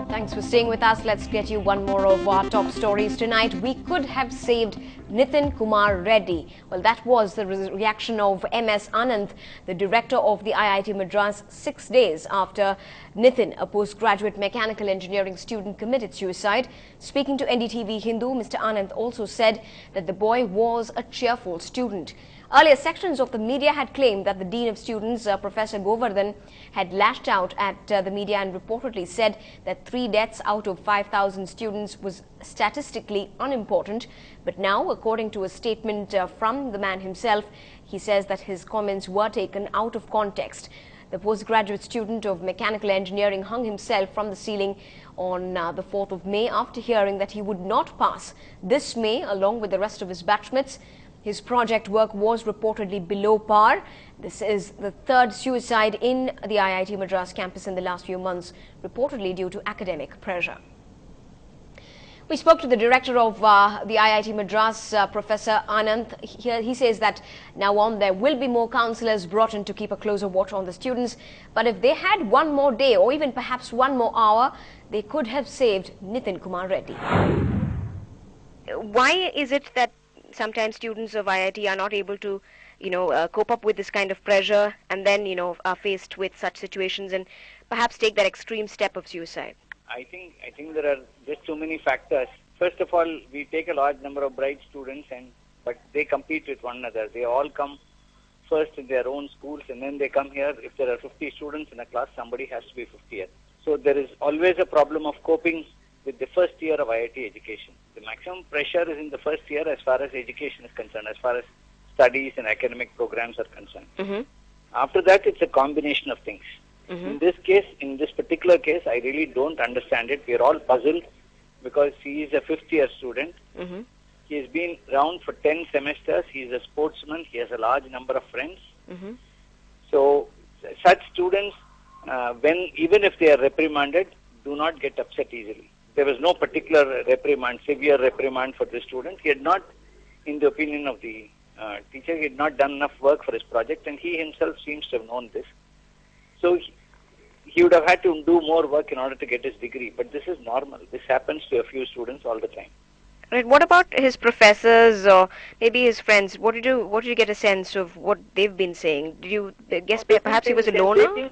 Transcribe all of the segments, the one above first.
Thanks for staying with us. Let's get you one more of our top stories tonight. We could have saved Nitin Kumar Reddy. Well, that was the reaction of MS Anand, the director of the IIT Madras, 6 days after Nitin, a postgraduate mechanical engineering student, committed suicide. Speaking to NDTV Hindu, Mr. Anand also said that the boy was a cheerful student. Earlier, sections of the media had claimed that the Dean of Students, Professor Govardhan, had lashed out at the media and reportedly said that 3 deaths out of 5,000 students was statistically unimportant. But now, according to a statement from the man himself, he says that his comments were taken out of context. The postgraduate student of mechanical engineering hung himself from the ceiling on the 4th of May after hearing that he would not pass this May along with the rest of his batchmates. His project work was reportedly below par. This is the 3rd suicide in the IIT Madras campus in the last few months, reportedly due to academic pressure. We spoke to the director of the IIT Madras, Professor Anand. He says that now on there will be more counsellors brought in to keep a closer watch on the students. But if they had one more day or even perhaps one more hour, they could have saved Nitin Kumar Reddy. Why is it that sometimes students of IIT are not able to, cope up with this kind of pressure and then, are faced with such situations and perhaps take that extreme step of suicide? I think there are just too many factors. First of all, we take a large number of bright students, but they compete with one another. They all come first in their own schools, and then they come here. If there are 50 students in a class, somebody has to be 50th. So there is always a problem of coping with the first year of IIT education. The maximum pressure is in the first year as far as education is concerned, as far as studies and academic programs are concerned. After that, it's a combination of things. In this particular case, I really don't understand it. We are all puzzled because he is a 5th year student. He has been around for 10 semesters. He is a sportsman. He has a large number of friends. So such students, even if they are reprimanded, do not get upset easily. There was no particular reprimand, severe reprimand for this student. He had not, in the opinion of the teacher, he had not done enough work for his project, and he himself seems to have known this. So he would have had to do more work in order to get his degree. But this is normal. This happens to a few students all the time. Right. What about his professors or maybe his friends? What did you get a sense of what they've been saying? Did you guess perhaps he was a loner?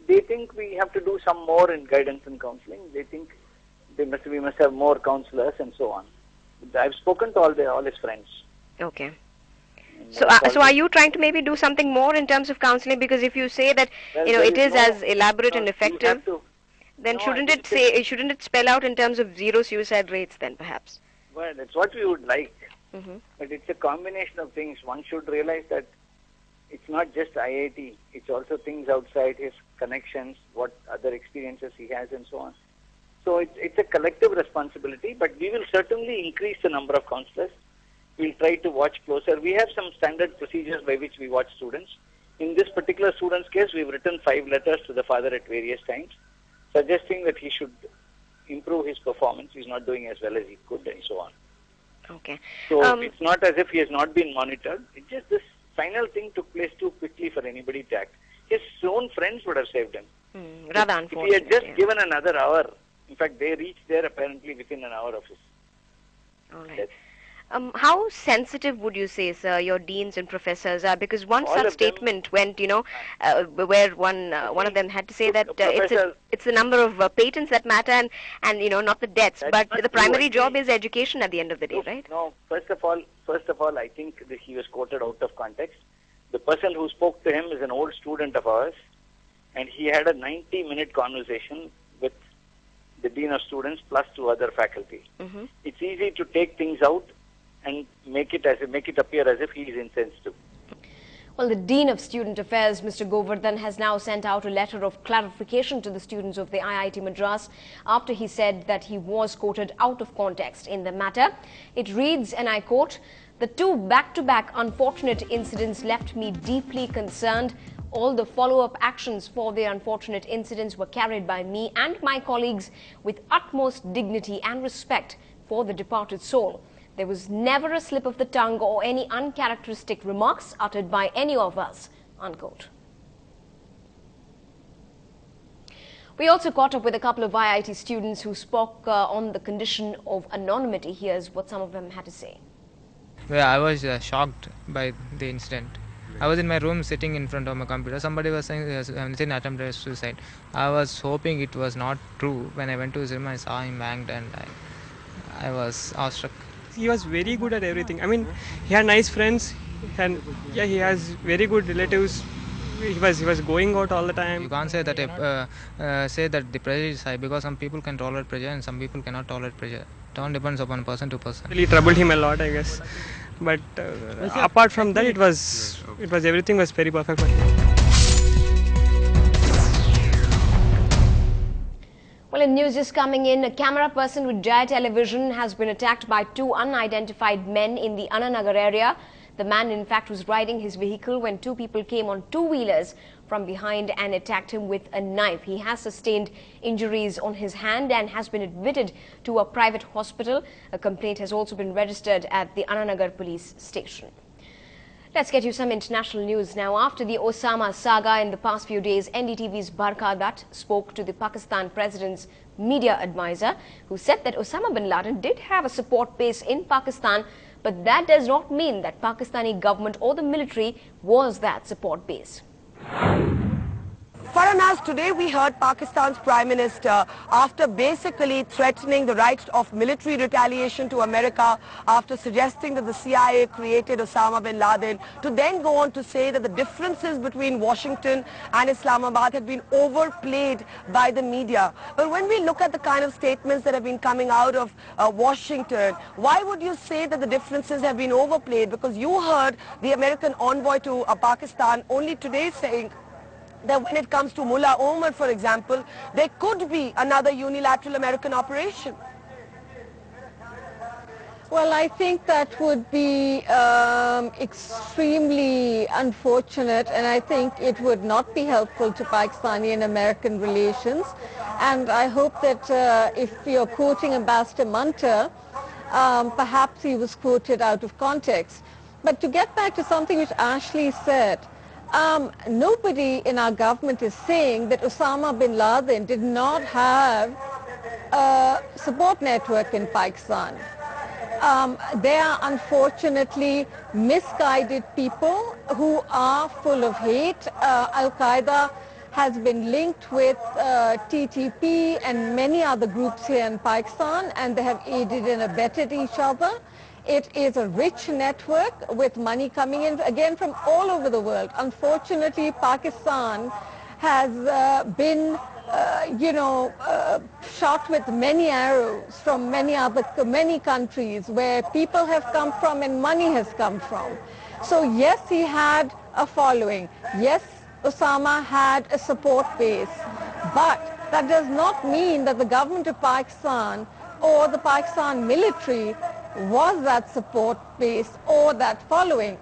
They think we have to do some more in guidance and counseling. They think we must have more counselors and so on. I've spoken to all his friends. Okay. So are you trying to maybe do something more in terms of counseling? Because if you say that it is as elaborate and effective, then shouldn't it spell out in terms of 0 suicide rates then perhaps? Well, that's what we would like. But it's a combination of things. One should realize that it's not just IIT. It's also things outside, his connections, what other experiences he has and so on. So it's a collective responsibility, but we will certainly increase the number of counselors. We'll try to watch closer. We have some standard procedures by which we watch students. In this particular student's case, we've written 5 letters to the father at various times, suggesting that he should improve his performance. He's not doing as well as he could and so on. Okay. So it's not as if he has not been monitored. It's just this final thing took place too quickly for anybody to act. His own friends would have saved him. Rather unfortunate. If he had just given another hour, in fact, they reached there apparently within an hour of his death. Right. How sensitive would you say, sir, your deans and professors are? Because one such statement went, where one of them had to say that it's the number of patents that matter and not the deaths. But the primary job is education at the end of the day, right? No, first of all, I think that he was quoted out of context. The person who spoke to him is an old student of ours, and he had a 90-minute conversation with the dean of students plus 2 other faculty. It's easy to take things out and make it appear as if he is insensitive. Well, the Dean of Student Affairs, Mr. Govardhan, has now sent out a letter of clarification to the students of the IIT Madras after he said that he was quoted out of context in the matter. It reads, and I quote, "The 2 back-to-back unfortunate incidents left me deeply concerned. All the follow-up actions for the unfortunate incidents were carried by me and my colleagues with utmost dignity and respect for the departed soul. There was never a slip of the tongue or any uncharacteristic remarks uttered by any of us," unquote. We also caught up with a couple of IIT students who spoke on the condition of anonymity. Here's what some of them had to say. Well, I was shocked by the incident. I was in my room sitting in front of my computer. Somebody was saying Nitin attempted suicide. I was hoping it was not true. When I went to his room, I saw him hanged and I was awestruck. He was very good at everything. I mean, he had nice friends and yeah, he has very good relatives. He was going out all the time. You can't say that say that the pressure is high, because some people can tolerate pressure and some people cannot tolerate pressure. It all depends upon person to person. Really troubled him a lot, I guess. But apart from that, everything was very perfect for him. Well, in news just coming in, a camera person with Jaya Television has been attacked by two unidentified men in the Ananagar area. The man, in fact, was riding his vehicle when two people came on two-wheelers from behind and attacked him with a knife. He has sustained injuries on his hand and has been admitted to a private hospital. A complaint has also been registered at the Ananagar police station. Let's get you some international news now. After the Osama saga in the past few days, NDTV's Barkha Dutt spoke to the Pakistan president's media advisor, who said that Osama bin Laden did have a support base in Pakistan, but that does not mean that Pakistani government or the military was that support base. Farhanaz, today we heard Pakistan's Prime Minister, after basically threatening the right of military retaliation to America, after suggesting that the CIA created Osama bin Laden, to then go on to say that the differences between Washington and Islamabad had been overplayed by the media. But when we look at the kind of statements that have been coming out of Washington, why would you say that the differences have been overplayed? Because you heard the American envoy to Pakistan only today saying that when it comes to Mullah Omar, for example, there could be another unilateral American operation. Well, I think that would be extremely unfortunate, and I think it would not be helpful to Pakistani and American relations. And I hope that if you're quoting Ambassador Munter, perhaps he was quoted out of context. But to get back to something which Ashley said, nobody in our government is saying that Osama bin Laden did not have a support network in Pakistan. They are unfortunately misguided people who are full of hate. Al-Qaeda has been linked with TTP and many other groups here in Pakistan, and they have aided and abetted each other. It is a rich network with money coming in, again, from all over the world. Unfortunately, Pakistan has been, shot with many arrows from many countries where people have come from and money has come from. So yes, he had a following. Yes, Osama had a support base. But that does not mean that the government of Pakistan or the Pakistan military was that support base or that following.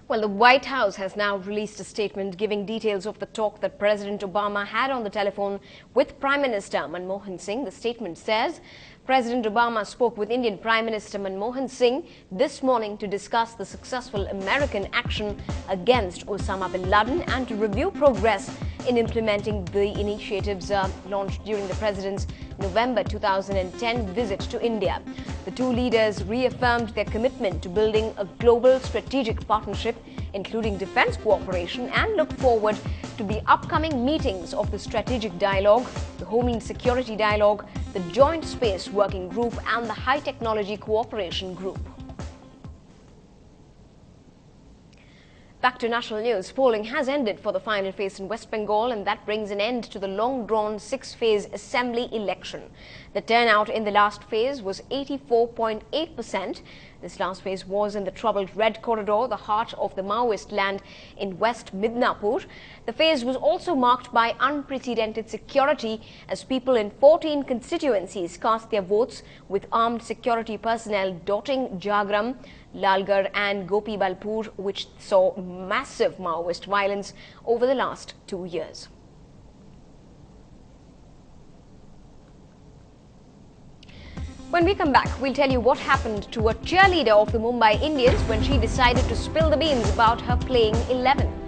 Well, the White House has now released a statement giving details of the talk that President Obama had on the telephone with Prime Minister Manmohan Singh. The statement says President Obama spoke with Indian Prime Minister Manmohan Singh this morning to discuss the successful American action against Osama bin Laden and to review progress in implementing the initiatives launched during the President's November 2010 visit to India. The two leaders reaffirmed their commitment to building a global strategic partnership, including defense cooperation, and look forward to the upcoming meetings of the Strategic Dialogue, the Homeland Security Dialogue, the Joint Space Working Group, and the High Technology Cooperation Group. Back to national news. Polling has ended for the final phase in West Bengal, and that brings an end to the long-drawn six-phase assembly election. The turnout in the last phase was 84.8%. This last phase was in the troubled Red Corridor, the heart of the Maoist land in West Midnapur. The phase was also marked by unprecedented security as people in 14 constituencies cast their votes, with armed security personnel dotting Jagram, Lalgarh and Gopi-Balpur, which saw massive Maoist violence over the last 2 years. When we come back, we'll tell you what happened to a cheerleader of the Mumbai Indians when she decided to spill the beans about her playing 11.